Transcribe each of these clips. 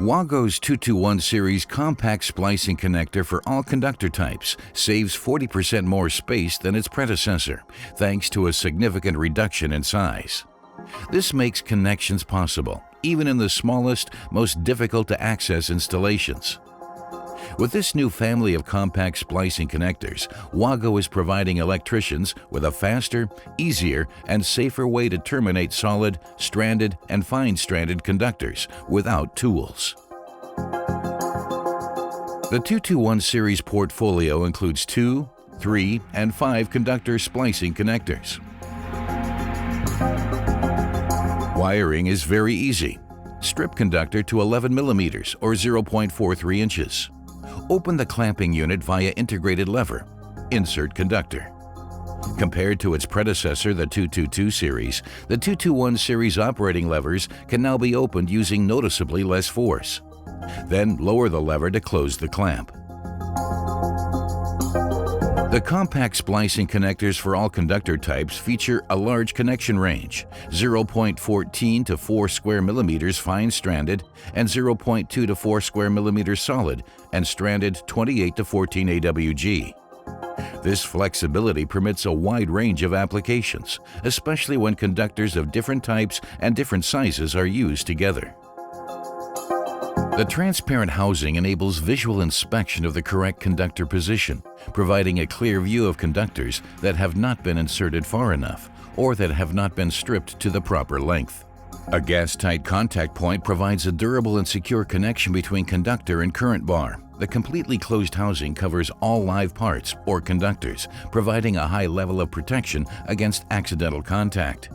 Wago's 221 Series Compact Splicing Connector for all conductor types saves 40% more space than its predecessor, thanks to a significant reduction in size. This makes connections possible, even in the smallest, most difficult-to-access installations. With this new family of compact splicing connectors, Wago is providing electricians with a faster, easier, and safer way to terminate solid, stranded, and fine-stranded conductors without tools. The 221 series portfolio includes 2, 3, and 5 conductor splicing connectors. Wiring is very easy. Strip conductor to 11 millimeters or 0.43 inches. Open the clamping unit via integrated lever. Insert conductor. Compared to its predecessor, the 222 series, the 221 series operating levers can now be opened using noticeably less force. Then lower the lever to close the clamp. The compact splicing connectors for all conductor types feature a large connection range, 0.14 to 4 square millimeters fine-stranded and 0.2 to 4 square millimeters solid and stranded 28 to 14 AWG. This flexibility permits a wide range of applications, especially when conductors of different types and different sizes are used together. The transparent housing enables visual inspection of the correct conductor position, providing a clear view of conductors that have not been inserted far enough or that have not been stripped to the proper length. A gas-tight contact point provides a durable and secure connection between conductor and current bar. The completely closed housing covers all live parts or conductors, providing a high level of protection against accidental contact.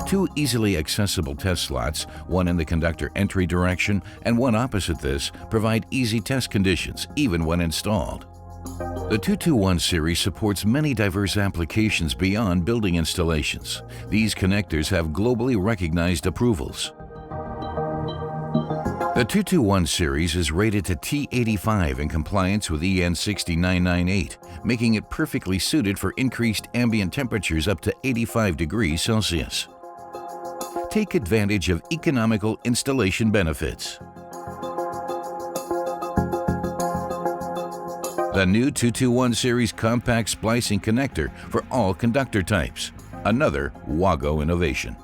2 easily accessible test slots, one in the conductor entry direction and one opposite this, provide easy test conditions even when installed. The 221 series supports many diverse applications beyond building installations. These connectors have globally recognized approvals. The 221 series is rated to T85 in compliance with EN 60998, making it perfectly suited for increased ambient temperatures up to 85 degrees Celsius. Take advantage of economical installation benefits. The new 221 series compact splicing connector for all conductor types. Another Wago innovation.